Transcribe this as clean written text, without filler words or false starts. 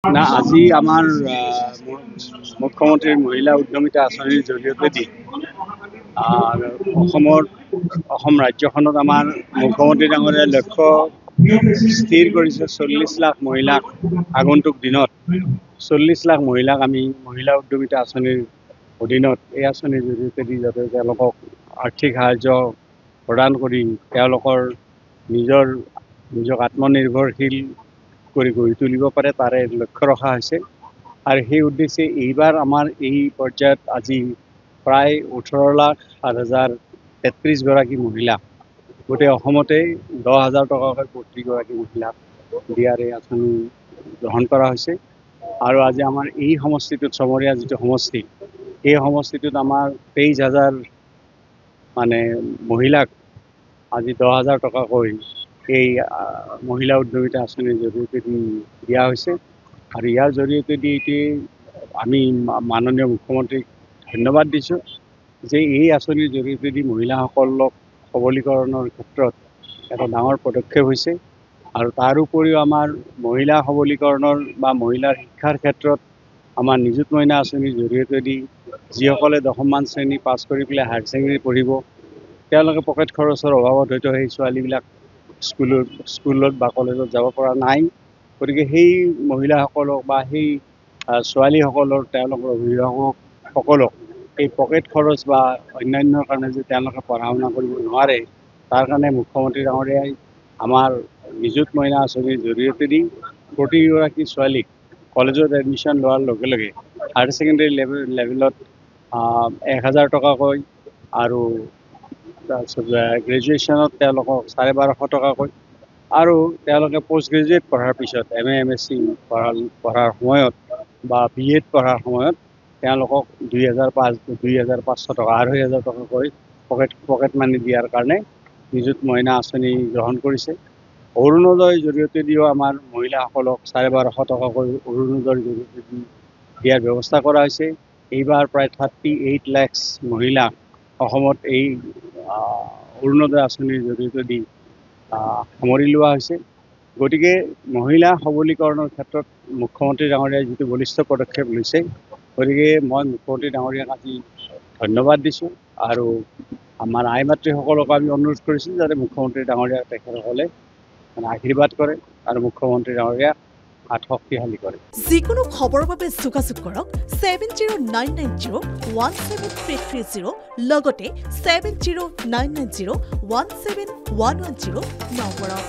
না আজি আমাৰ মুখ্যমন্ত্ৰীৰ মহিলা উদ্যমিতা আঁচনিৰ জৰিয়তে অসম ৰাজ্যখনত আমাৰ মুখ্যমন্ত্ৰী ডাঙৰীয়াই লক্ষ্য স্থিৰ কৰিছে 40 লাখ মহিলাক আগন্তুক দিনত 40 লাখ মহিলাক আমি মহিলা উদ্যমিতা আঁচনিৰ অধীনত এই আঁচনিৰ জৰিয়তে যাতে তেওঁলোকক আৰ্থিক সাহায্য প্ৰদান কৰি তেওঁলোকৰ নিজক আত্মনিৰ্ভৰশীল কৰি গঢ়ি তুলিব পাৰে তাৰে লক্ষ্য ৰখা হৈছে আৰু সেই উদ্দেশ্যে এইবাৰ আমাৰ এই পৰ্যায়ত আজি প্ৰায় 18,07,033 গৰাকী মহিলা গোটেই অসমতে 10,000 টকাকৈ প্ৰতিগৰাকী মহিলাক দিয়াৰ এই আঁচনি গ্ৰহণ কৰা হৈছে আৰু আজি আমাৰ এই সমষ্টিটোত চমৰীয়া যিটো সমষ্টি এই সমষ্টিটোত আমাৰ 23,000 মানে মহিলাক আজি 10,000 টকাকৈ এই মহিলা উদ্যমিতা আঁচনিৰ জৰিয়তে দিয়া হৈছে আৰু ইয়াৰ জৰিয়তে আমি মাননীয় মুখ্যমন্ত্ৰীক ধন্যবাদ দিছোঁ যে এই আঁচনিৰ জৰিয়তে মহিলাসকলক সবলীকৰণৰ ক্ষেত্ৰত এটা ডাঙৰ পদক্ষেপ হৈছে আৰু তাৰ উপৰিও আমাৰ মহিলা সবলীকৰণৰ বা মহিলাৰ শিক্ষাৰ ক্ষেত্ৰত আমাৰ নিযুত মইনা আঁচনিৰ জৰিয়তে যিসকলে 10মান শ্ৰেণী পাছ কৰি পেলাই হায়াৰ ছেকেণ্ডেৰী পঢ়িব তেওঁলোকে পকেট খৰচৰ অভাৱত হয়তো সেই ছোৱালীবিলাক স্কুলত বা কলেজত যাব পৰা নাই গতিকে সেই মহিলাসকলক বা সেই ছোৱালীসকলৰ তেওঁলোকৰ অভিভাৱকসকলক এই পকেট খৰচ বা অন্যান্যৰ কাৰণে যে তেওঁলোকে পঢ়া শুনা কৰিব নোৱাৰে তাৰ কাৰণে মুখ্যমন্ত্ৰী ডাঙৰীয়াই আমাৰ নিযুত মইনা আঁচনিৰ জৰিয়তে প্ৰতিগৰাকী ছোৱালীক কলেজত এডমিশ্যন লোৱাৰ লগে লগে হায়াৰ ছেকেণ্ডেৰী লেভেলত 1,000 টকাকৈ আৰু তাৰপিছত গ্ৰেজুৱেশ্যনত তেওঁলোকক 1250 টকাকৈ আৰু তেওঁলোকে পষ্ট গ্ৰেজুৱেট পঢ়াৰ পিছত MA MSc পঢ়াৰ সময়ত বা BEd পঢ়াৰ সময়ত তেওঁলোকক 2,500 টকা 2,500 টকাকৈ পকেট মানি দিয়াৰ কাৰণে নিযুত মইনা আঁচনি গ্ৰহণ কৰিছে অৰুণোদয়ৰ জৰিয়তে আমাৰ মহিলাসকলক 1250 টকাকৈ অৰুণোদয়ৰ জৰিয়তে দিয়াৰ ব্যৱস্থা কৰা হৈছে এইবাৰ প্ৰায় 38 লাখ মহিলা অসমত এই অৰুণোদয় আঁচনিৰ জৰিয়তে সামৰি লোৱা হৈছে গতিকে মহিলা সবলীকৰণৰ ক্ষেত্ৰত মুখ্যমন্ত্ৰী ডাঙৰীয়াই যিটো বলিষ্ঠ পদক্ষেপ লৈছে গতিকে মই মুখ্যমন্ত্ৰী ডাঙৰীয়াক আজি ধন্যবাদ দিছোঁ আৰু আমাৰ আই মাতৃসকলক আমি অনুৰোধ কৰিছোঁ যাতে মুখ্যমন্ত্ৰী ডাঙৰীয়াক তেখেতসকলে আশীৰ্বাদ কৰে আৰু মুখ্যমন্ত্ৰী ডাঙৰীয়াক শক্তিশালী কৰে যিকোনো খবৰৰ বাবে যোগাযোগ কৰক 7099017330 লগতে 7099017110 নম্বৰত